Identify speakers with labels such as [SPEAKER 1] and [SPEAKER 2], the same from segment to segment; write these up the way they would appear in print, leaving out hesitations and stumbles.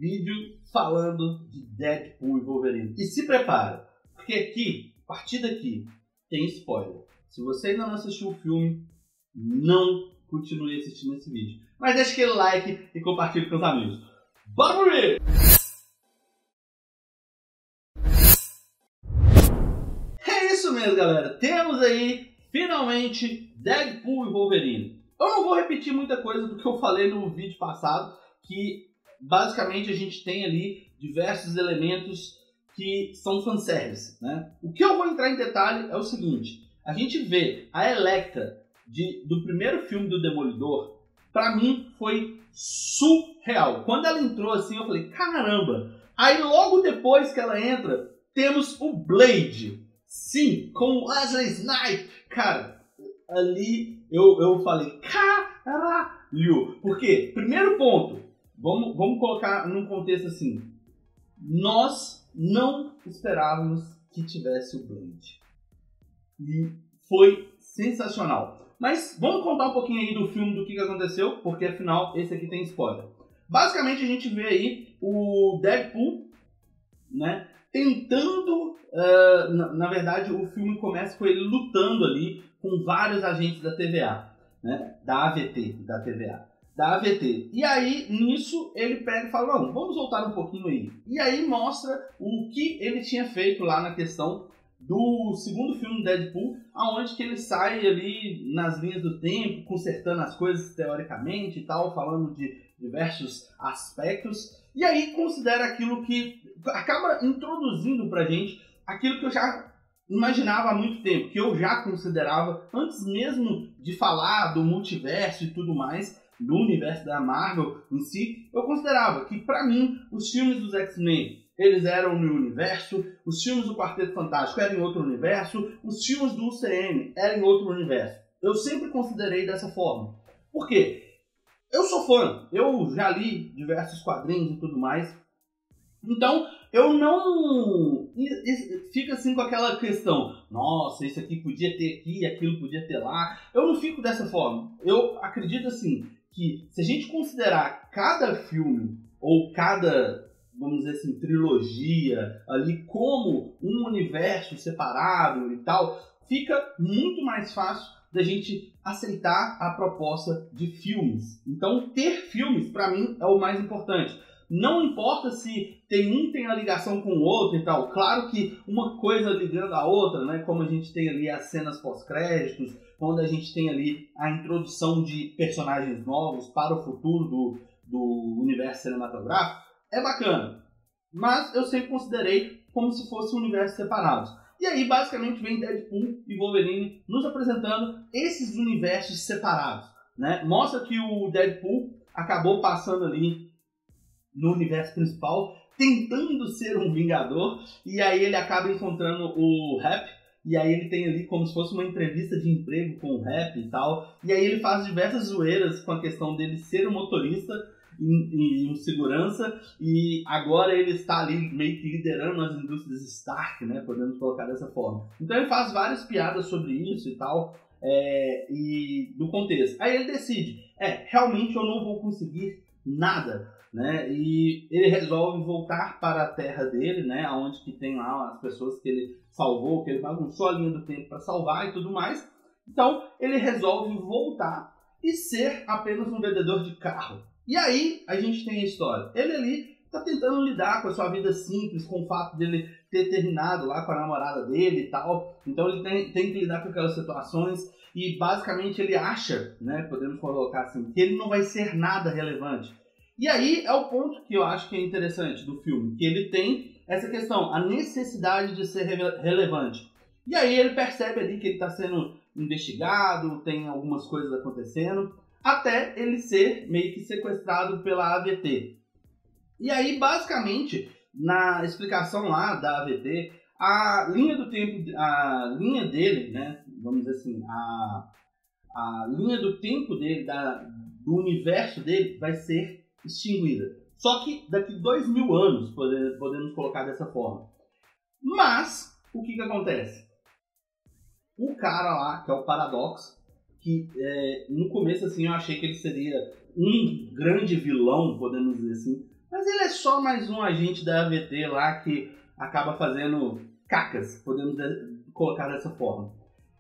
[SPEAKER 1] vídeo falando de Deadpool e Wolverine. E se prepara, porque aqui, a partir daqui, tem spoiler. Se você ainda não assistiu o filme, não continue assistindo esse vídeo. Mas deixa aquele like e compartilhe com os amigos. Bora pro vídeo! É isso mesmo, galera. Temos aí, finalmente, Deadpool e Wolverine. Eu não vou repetir muita coisa do que eu falei no vídeo passado, que basicamente a gente tem ali diversos elementos que são fanservice, né? O que eu vou entrar em detalhe é o seguinte: a gente vê a Elektra do primeiro filme do Demolidor, pra mim foi surreal. Quando ela entrou assim, eu falei, caramba! Aí logo depois que ela entra, temos o Blade. Sim, com o Wesley Snipes. Cara, ali eu falei, caralho! Por quê? Primeiro ponto, vamos colocar num contexto assim. Nós não esperávamos que tivesse o Blade. E foi sensacional. Mas vamos contar um pouquinho aí do filme, do que aconteceu, porque afinal esse aqui tem spoiler. Basicamente a gente vê aí o Deadpool, né, tentando... na verdade o filme começa com ele lutando ali com vários agentes da TVA, né, da AVT. E aí, nisso, ele pega e fala, não, vamos voltar um pouquinho aí. E aí mostra o que ele tinha feito lá na questão do segundo filme do Deadpool, aonde que ele sai ali nas linhas do tempo, consertando as coisas teoricamente e tal, falando de diversos aspectos. E aí considera aquilo que acaba introduzindo pra gente aquilo que eu já imaginava há muito tempo, que eu já considerava, antes mesmo de falar do multiverso e tudo mais, do universo da Marvel em si, eu considerava que, pra mim, os filmes dos X-Men, eles eram no universo, os filmes do Quarteto Fantástico eram em outro universo, os filmes do UCM eram em outro universo. Eu sempre considerei dessa forma. Por quê? Eu sou fã, eu já li diversos quadrinhos e tudo mais, então eu não fico assim com aquela questão, nossa, isso aqui podia ter aqui, aquilo podia ter lá. Eu não fico dessa forma. Eu acredito assim, que se a gente considerar cada filme ou cada, vamos dizer assim, trilogia ali como um universo separado e tal, fica muito mais fácil da gente aceitar a proposta de filmes. Então, ter filmes, para mim, é o mais importante. Não importa se tem a ligação com o outro e tal. Claro que uma coisa ligando a outra, né? Como a gente tem ali as cenas pós-créditos, quando a gente tem ali a introdução de personagens novos para o futuro do universo cinematográfico, é bacana. Mas eu sempre considerei como se fossem universos separados. E aí, basicamente, vem Deadpool e Wolverine nos apresentando esses universos separados, né? Mostra que o Deadpool acabou passando ali no universo principal, tentando ser um vingador, e aí ele acaba encontrando o Rap, e aí ele tem ali como se fosse uma entrevista de emprego com o Rap e tal, e aí ele faz diversas zoeiras com a questão dele ser um motorista e um segurança, e agora ele está ali meio que liderando as indústrias Stark, né, podemos colocar dessa forma. Então ele faz várias piadas sobre isso e tal, e do contexto. Aí ele decide, realmente eu não vou conseguir nada, né? E ele resolve voltar para a terra dele, né? Onde que tem lá as pessoas que ele salvou, que ele bagunçou a linha do tempo para salvar e tudo mais. Então ele resolve voltar e ser apenas um vendedor de carro. E aí a gente tem a história. Ele ali está tentando lidar com a sua vida simples, com o fato dele ter terminado lá com a namorada dele e tal. Então ele tem que lidar com aquelas situações e basicamente ele acha, né? Podemos colocar assim, que ele não vai ser nada relevante. E aí é o ponto que eu acho que é interessante do filme, que ele tem essa questão, a necessidade de ser relevante. E aí ele percebe ali que ele está sendo investigado, tem algumas coisas acontecendo, até ele ser meio que sequestrado pela AVT. E aí, basicamente, na explicação lá da AVT, a linha do tempo, a linha dele, né, vamos dizer assim, a linha do tempo dele, do universo dele, vai ser extinguida. Só que daqui 2000 anos, podemos colocar dessa forma. Mas, o que acontece? O cara lá, que é o Paradox, que no começo assim eu achei que ele seria um grande vilão, podemos dizer assim, Mas ele é só mais um agente da AVT lá que acaba fazendo cacas, podemos colocar dessa forma.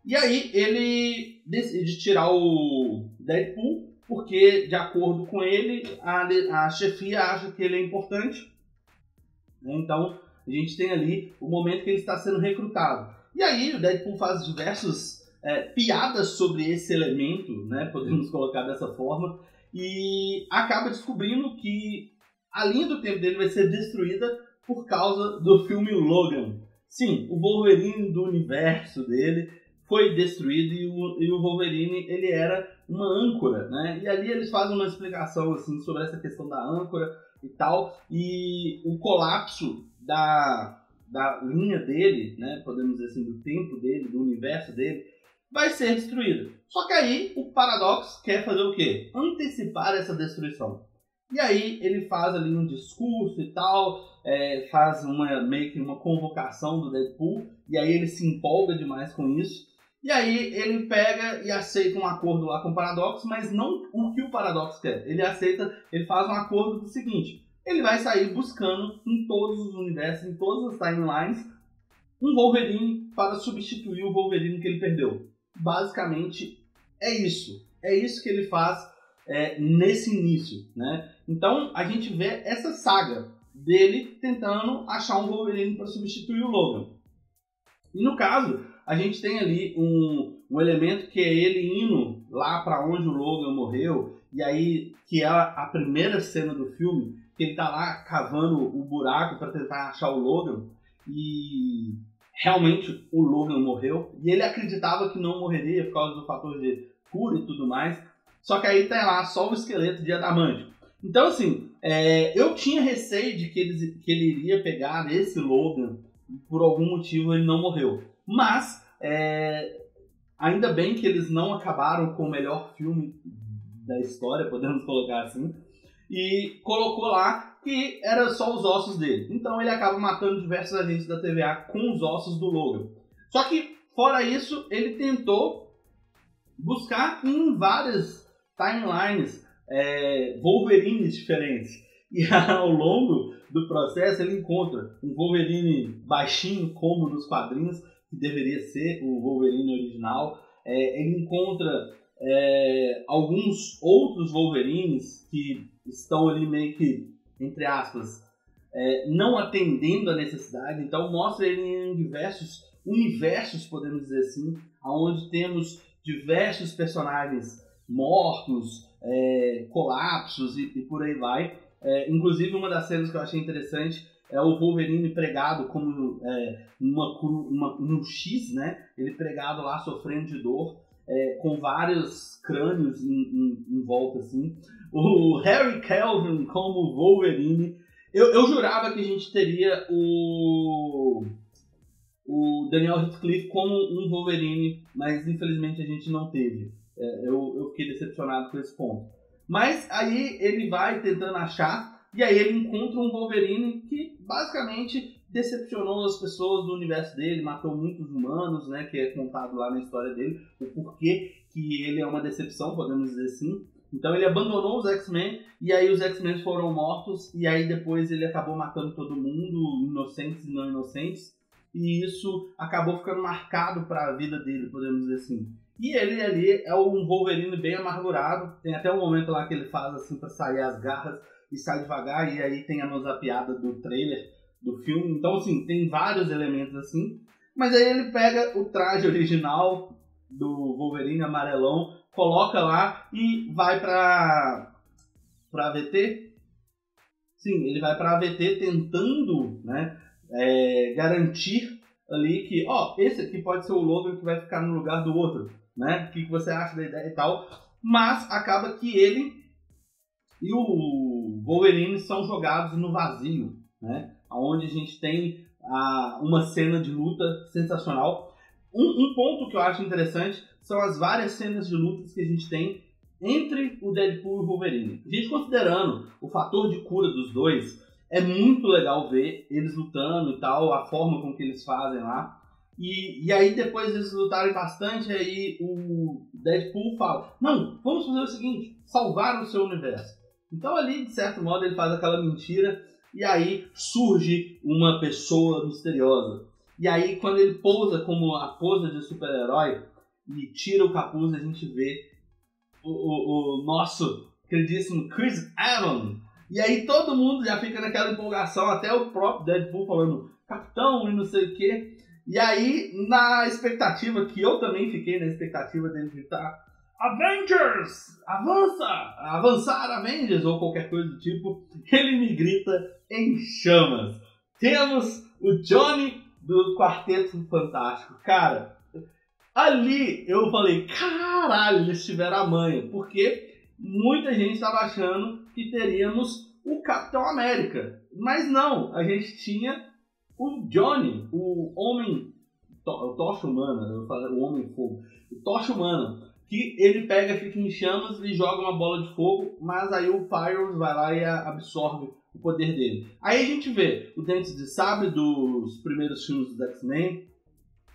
[SPEAKER 1] E aí ele decide tirar o Deadpool, porque, de acordo com ele, a chefia acha que ele é importante. Então, a gente tem ali o momento que ele está sendo recrutado. E aí o Deadpool faz diversas piadas sobre esse elemento, né, podemos colocar dessa forma, e acaba descobrindo que a linha do tempo dele vai ser destruída por causa do filme Logan. Sim, o Wolverine do universo dele foi destruído e o Wolverine ele era uma âncora, né? E ali eles fazem uma explicação assim, sobre essa questão da âncora e tal, e o colapso da linha dele, né? Podemos dizer assim, do tempo dele, do universo dele, vai ser destruído. Só que aí o Paradox quer fazer o quê? Antecipar essa destruição. E aí ele faz ali um discurso e tal, faz meio que uma convocação do Deadpool, e aí ele se empolga demais com isso. E aí ele pega e aceita um acordo lá com o Paradox, mas não o que o Paradox quer. Ele aceita, ele faz um acordo do seguinte: ele vai sair buscando em todos os universos, em todas as timelines, um Wolverine para substituir o Wolverine que ele perdeu. Basicamente é isso. É isso que ele faz nesse início, né? Então a gente vê essa saga dele tentando achar um Wolverine para substituir o Logan. E no caso, a gente tem ali um elemento que é ele indo lá para onde o Logan morreu, e aí que é a primeira cena do filme, que ele tá lá cavando o buraco para tentar achar o Logan, e realmente o Logan morreu, e ele acreditava que não morreria por causa do fator de cura e tudo mais, só que aí tá lá só o esqueleto de adamantio. Então assim, eu tinha receio de que ele iria pegar esse Logan, por algum motivo ele não morreu. Mas, ainda bem que eles não acabaram com o melhor filme da história, podemos colocar assim, e colocou lá que era só os ossos dele. Então ele acaba matando diversos agentes da TVA com os ossos do Logan. Só que, fora isso, ele tentou buscar em várias timelines Wolverines diferentes. E ao longo do processo ele encontra um Wolverine baixinho, como nos quadrinhos, que deveria ser o Wolverine original. Ele encontra alguns outros Wolverines que estão ali meio que, entre aspas, não atendendo a necessidade. Então mostra ele em diversos universos, podemos dizer assim, onde temos diversos personagens mortos, colapsos e por aí vai. Inclusive uma das cenas que eu achei interessante é o Wolverine pregado como num X, né? Ele pregado lá sofrendo de dor, com vários crânios em volta, assim. O Harry Kelvin como Wolverine. Eu jurava que a gente teria o Daniel Radcliffe como um Wolverine, mas infelizmente a gente não teve. Eu fiquei decepcionado com esse ponto. Mas aí ele vai tentando achar, e aí ele encontra um Wolverine que basicamente decepcionou as pessoas do universo dele, matou muitos humanos, né, que é contado lá na história dele, o porquê que ele é uma decepção, podemos dizer assim. Então ele abandonou os X-Men, e aí os X-Men foram mortos, e aí depois ele acabou matando todo mundo, inocentes e não inocentes, e isso acabou ficando marcado para a vida dele, podemos dizer assim. E ele ali é um Wolverine bem amargurado. Tem até um momento lá que ele faz assim pra sair as garras e sai devagar. E aí tem a nossa piada do trailer do filme. Então assim, tem vários elementos assim. Mas aí ele pega o traje original do Wolverine amarelão, coloca lá e vai pra AVT. Sim, ele vai pra AVT tentando, né, garantir ali que, esse aqui pode ser o Logan que vai ficar no lugar do outro, né? O que você acha da ideia e tal. Mas acaba que ele e o Wolverine são jogados no vazio, né? Onde a gente tem uma cena de luta sensacional. Um ponto que eu acho interessante são as várias cenas de lutas que a gente tem entre o Deadpool e o Wolverine. A gente considerando o fator de cura dos dois, é muito legal ver eles lutando e tal, a forma com que eles fazem lá. E aí depois eles lutarem bastante, aí o Deadpool fala: não, vamos fazer o seguinte, salvar o seu universo. Então ali, de certo modo, ele faz aquela mentira e aí surge uma pessoa misteriosa. E aí, quando ele pousa como a pose de super-herói e tira o capuz, a gente vê o nosso queridíssimo Chris Evans. E aí todo mundo já fica naquela empolgação, até o próprio Deadpool falando capitão e não sei o quê. E aí, na expectativa, que eu também fiquei na expectativa dele gritar Avengers! Avança! Avançar Avengers! Ou qualquer coisa do tipo, ele me grita em chamas. Temos o Johnny do Quarteto Fantástico. Cara, ali eu falei, caralho, eles tiveram a manha. Porque muita gente estava achando que teríamos o Capitão América. Mas não, a gente tinha o Johnny, o homem... Tocha Humana, eu falei, o Homem Fogo. O Tocha Humana, que ele pega, fica em chamas e joga uma bola de fogo, mas aí o Pyros vai lá e absorve o poder dele. Aí a gente vê o Dente de Sabre dos primeiros filmes dos X-Men,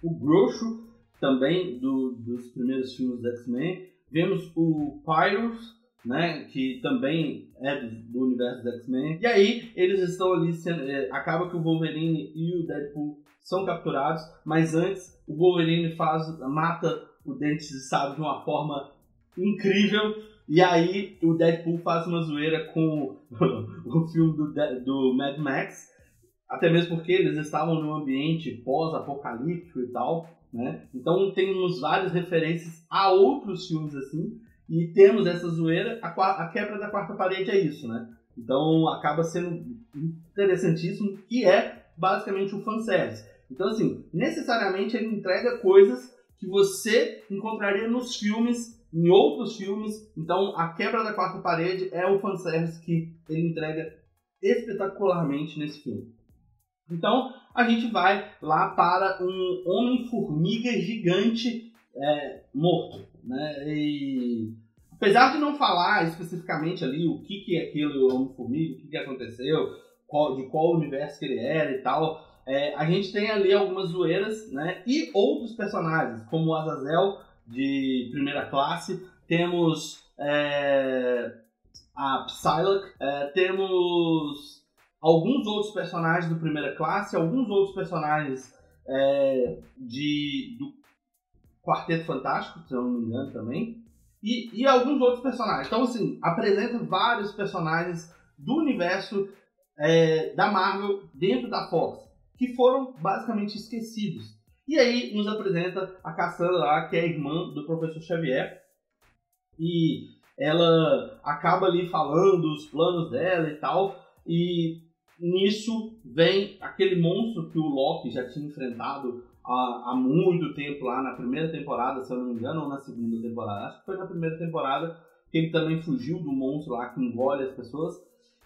[SPEAKER 1] o Groucho também dos primeiros filmes dos X-Men, vemos o Pyros, né, que também é do universo dos X-Men, e aí eles estão ali, acaba que o Wolverine e o Deadpool são capturados, mas antes o Wolverine mata o Dente de Sabre de uma forma incrível, e aí o Deadpool faz uma zoeira com o filme do Mad Max, até mesmo porque eles estavam num ambiente pós-apocalíptico e tal, né? Então temos várias referências a outros filmes assim, e temos essa zoeira, a quebra da quarta parede é isso, né? Então acaba sendo interessantíssimo, que é basicamente o fanservice. Então assim, necessariamente ele entrega coisas que você encontraria nos filmes, em outros filmes. Então a quebra da quarta parede é o fanservice que ele entrega espetacularmente nesse filme. Então a gente vai lá para um Homem-Formiga gigante morto, né? E apesar de não falar especificamente ali o que é aquele Homem-Formiga, o que aconteceu, de qual universo que ele era e tal, a gente tem ali algumas zoeiras, né? E outros personagens, como o Azazel de primeira classe, temos a Psylocke, temos alguns outros personagens do primeira classe, alguns outros personagens do Quarteto Fantástico, se eu não me engano também, e alguns outros personagens. Então, assim, apresenta vários personagens do universo da Marvel dentro da Fox, que foram basicamente esquecidos. E aí nos apresenta a Cassandra lá, que é a irmã do Professor Xavier, e ela acaba ali falando os planos dela e tal, e nisso vem aquele monstro que o Loki já tinha enfrentado há muito tempo lá na primeira temporada, se eu não me engano, ou na segunda temporada. Acho que foi na primeira temporada que ele também fugiu do monstro lá que engole as pessoas.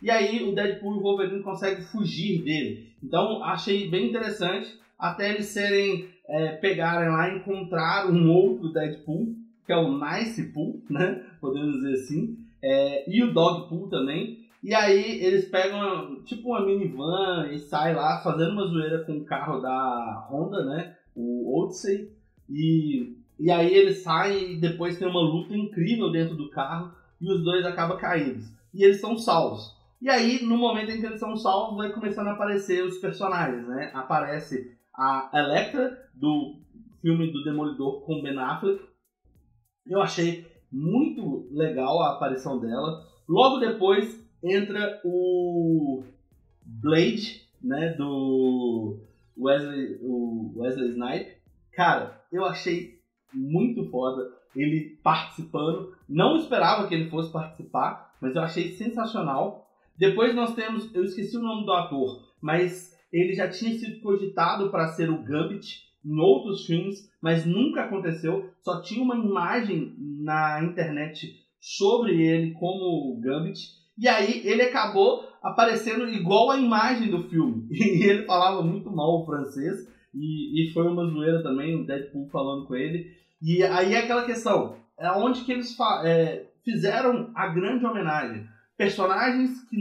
[SPEAKER 1] E aí o Deadpool e o Wolverine conseguem fugir dele. Então achei bem interessante até eles pegarem lá e encontrar um outro Deadpool, que é o Nicepool, né? Podemos dizer assim. E o Dogpool também. E aí eles pegam tipo uma minivan e saem lá fazendo uma zoeira com o carro da Honda, né? O Odyssey. E aí eles saem e depois tem uma luta incrível dentro do carro e os dois acabam caídos. E eles são salvos. E aí, no momento em que eles são salvos, vai começando a aparecer os personagens, né? Aparece a Elektra, do filme do Demolidor com Ben Affleck. Eu achei muito legal a aparição dela. Logo depois entra o Blade, né? Do Wesley Snipes. Cara, eu achei muito foda ele participando. Não esperava que ele fosse participar, mas eu achei sensacional. Depois nós temos, eu esqueci o nome do ator, mas ele já tinha sido cogitado para ser o Gambit em outros filmes, mas nunca aconteceu. Só tinha uma imagem na internet sobre ele como Gambit. E aí ele acabou aparecendo igual a imagem do filme. E ele falava muito mal o francês. E foi uma zoeira também, o Deadpool falando com ele. E aí é aquela questão, onde que eles fizeram a grande homenagem. Personagens que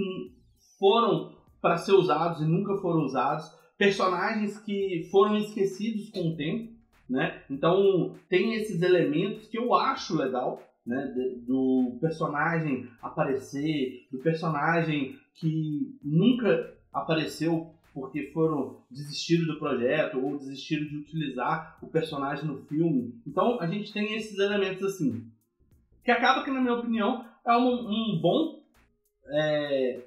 [SPEAKER 1] foram para ser usados e nunca foram usados, personagens que foram esquecidos com o tempo, né? Então tem esses elementos que eu acho legal, né, do personagem aparecer, do personagem que nunca apareceu porque desistiram do projeto ou desistiram de utilizar o personagem no filme. Então a gente tem esses elementos assim, que acaba que, na minha opinião, é um bom,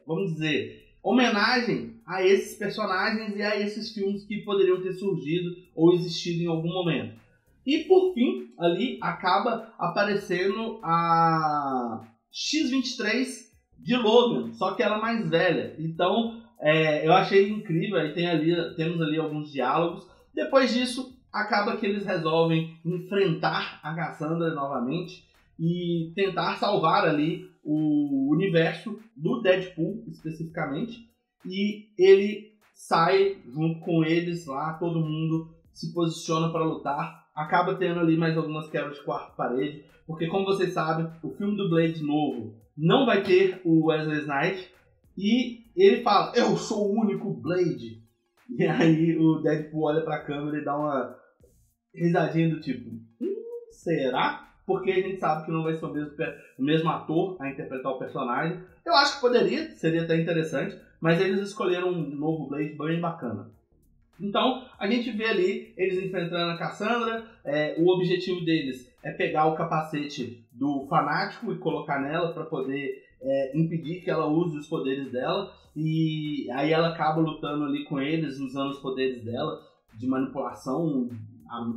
[SPEAKER 1] vamos dizer, homenagem a esses personagens e a esses filmes que poderiam ter surgido ou existido em algum momento. E por fim, ali acaba aparecendo a X-23 de Logan, só que ela mais velha. Então eu achei incrível, aí temos ali alguns diálogos. Depois disso, acaba que eles resolvem enfrentar a Cassandra novamente e tentar salvar ali o universo do Deadpool, especificamente. E ele sai junto com eles lá, todo mundo se posiciona para lutar. Acaba tendo ali mais algumas quebras de quarta parede, porque, como vocês sabem, o filme do Blade novo não vai ter o Wesley Snipes, e ele fala, eu sou o único Blade. E aí o Deadpool olha pra câmera e dá uma risadinha do tipo, será? Porque a gente sabe que não vai ser o mesmo ator a interpretar o personagem. Eu acho que seria até interessante, mas eles escolheram um novo Blade bem bacana. Então, a gente vê ali eles enfrentando a Cassandra. O objetivo deles é pegar o capacete do Fanático e colocar nela para poder impedir que ela use os poderes dela. E aí ela acaba lutando ali com eles, usando os poderes dela de manipulação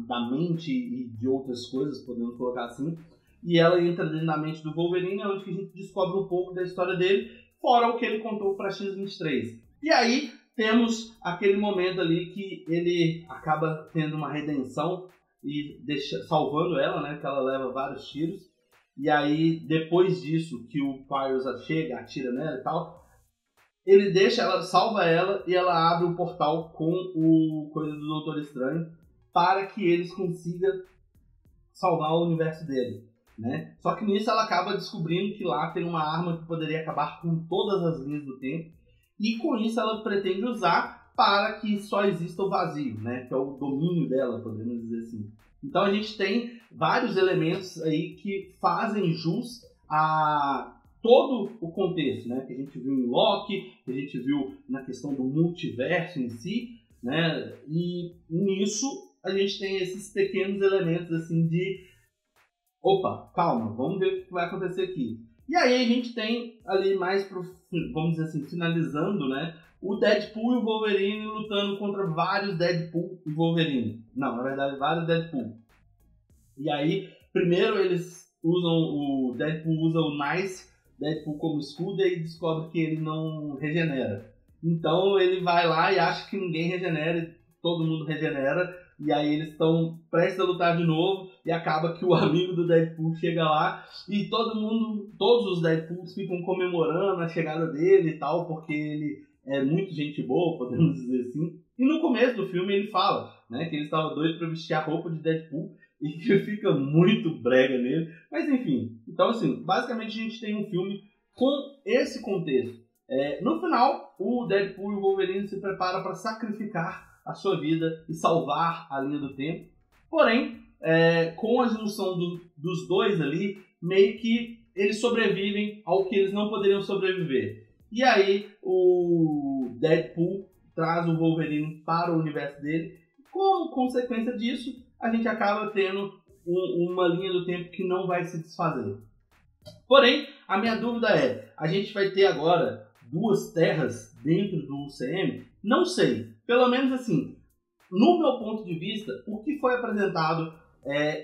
[SPEAKER 1] da mente e de outras coisas, podemos colocar assim. E ela entra dentro da mente do Wolverine, onde a gente descobre um pouco da história dele, fora o que ele contou para X-23. E aí temos aquele momento ali que ele acaba tendo uma redenção e salvando ela, né? Que ela leva vários tiros. E aí, depois disso, que o Pyrus chega, atira nela e tal, ele salva ela e ela abre o portal com o coisa do Doutor Estranho para que eles consigam salvar o universo dele, né? Só que nisso ela acaba descobrindo que lá tem uma arma que poderia acabar com todas as linhas do tempo. E com isso ela pretende usar para que só exista o vazio, né? Que é o domínio dela, podemos dizer assim. Então a gente tem vários elementos aí que fazem jus a todo o contexto, né? Que a gente viu em Loki, que a gente viu na questão do multiverso em si, né? E nisso a gente tem esses pequenos elementos assim de opa, calma, vamos ver o que vai acontecer aqui. E aí a gente tem ali mais pro, vamos dizer assim, finalizando, né? O Deadpool e o Wolverine lutando contra vários Deadpool e Wolverine. Não, na verdade, vários Deadpool. E aí, primeiro o Deadpool usa o Nice Deadpool como escudo e descobre que ele não regenera. Então ele vai lá e acha que ninguém regenera e todo mundo regenera. E aí eles estão prestes a lutar de novo e acaba que o amigo do Deadpool chega lá e todos os Deadpools ficam comemorando a chegada dele e tal, porque ele é muito gente boa, podemos dizer assim. E no começo do filme ele fala, né, que ele estava doido para vestir a roupa de Deadpool e que fica muito brega nele. Mas enfim, então assim, basicamente a gente tem um filme com esse contexto. No final, o Deadpool e o Wolverine se preparam para sacrificar a sua vida e salvar a linha do tempo. Porém, com a junção dos dois ali, meio que eles sobrevivem ao que eles não poderiam sobreviver. E aí o Deadpool traz o Wolverine para o universo dele. Como consequência disso, a gente acaba tendo uma linha do tempo que não vai se desfazer. Porém, a minha dúvida a gente vai ter agora duas terras dentro do UCM? Não sei. Pelo menos assim, no meu ponto de vista, o que foi apresentado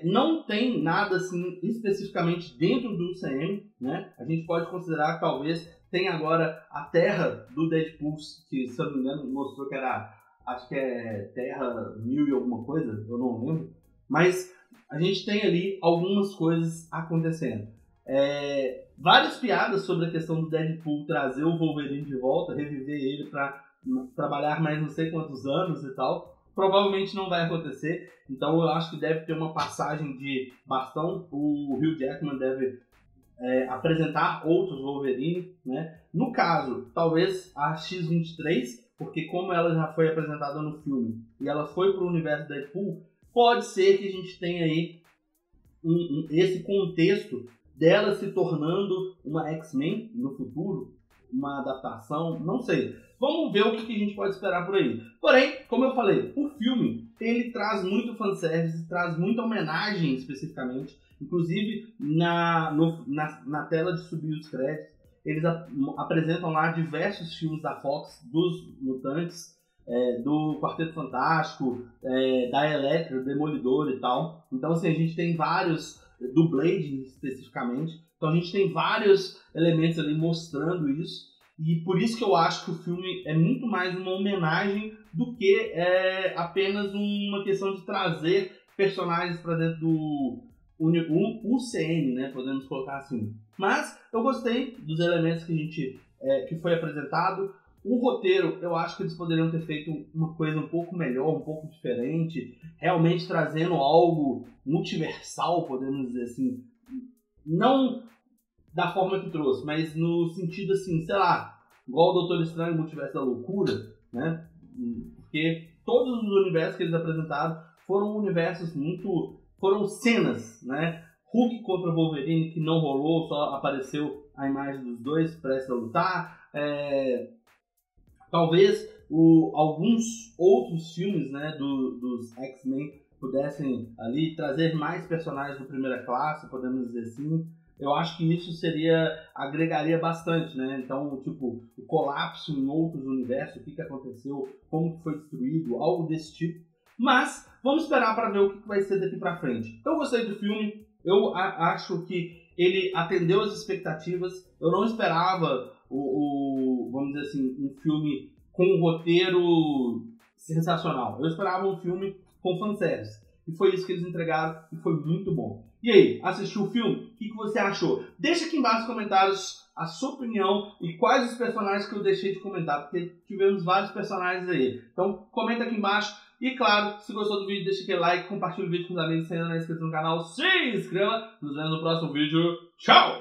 [SPEAKER 1] não tem nada assim especificamente dentro do UCM, né? A gente pode considerar que talvez tenha agora a Terra do Deadpool, que se eu não me engano mostrou que era, acho que é Terra 1000 e alguma coisa, eu não lembro. Mas a gente tem ali algumas coisas acontecendo. Várias piadas sobre a questão do Deadpool trazer o Wolverine de volta, reviver ele para trabalhar mais não sei quantos anos e tal, provavelmente não vai acontecer. Então eu acho que deve ter uma passagem de bastão. O Hugh Jackman deve apresentar outros Wolverine, né? No caso, talvez a X-23, porque como ela já foi apresentada no filme e ela foi para o universo Deadpool, pode ser que a gente tenha aí esse contexto dela se tornando uma X-Men no futuro, uma adaptação, não sei. Vamos ver o que a gente pode esperar por aí. Porém, como eu falei, o filme ele traz muito fanservice, traz muita homenagem especificamente. Inclusive, na tela de subir os créditos, eles apresentam lá diversos filmes da Fox, dos Mutantes, do Quarteto Fantástico, da Electra, do Demolidor e tal. Então, assim, a gente tem vários, do Blade especificamente. Então, a gente tem vários elementos ali mostrando isso. E por isso que eu acho que o filme é muito mais uma homenagem do que apenas uma questão de trazer personagens para dentro do UCM, né? Podemos colocar assim. Mas eu gostei dos elementos que foi apresentado. O roteiro, eu acho que eles poderiam ter feito uma coisa um pouco melhor, um pouco diferente, realmente trazendo algo multiversal, podemos dizer assim. Não da forma que trouxe, mas no sentido assim, sei lá, igual o Doutor Estranho, o Multiverso da Loucura, né? Porque todos os universos que eles apresentaram foram universos foram cenas, né? Hulk contra Wolverine, que não rolou, só apareceu a imagem dos dois prestes a lutar. Talvez alguns outros filmes, né, dos X-Men pudessem ali trazer mais personagens de primeira classe, podemos dizer assim. Eu acho que isso agregaria bastante, né? Então, tipo, o colapso em outros universos, o que aconteceu, como foi destruído, algo desse tipo. Mas vamos esperar para ver o que vai ser daqui para frente. Eu gostei do filme, eu acho que ele atendeu as expectativas. Eu não esperava vamos dizer assim, um filme com um roteiro sensacional. Eu esperava um filme com fanservice. E foi isso que eles entregaram e foi muito bom. E aí, assistiu o filme? O que você achou? Deixa aqui embaixo nos comentários a sua opinião e quais os personagens que eu deixei de comentar, porque tivemos vários personagens aí. Então, comenta aqui embaixo. E claro, se gostou do vídeo, deixa aquele like, compartilha o vídeo com os amigos, se ainda não é inscrito no canal, se inscreva. Nos vemos no próximo vídeo. Tchau!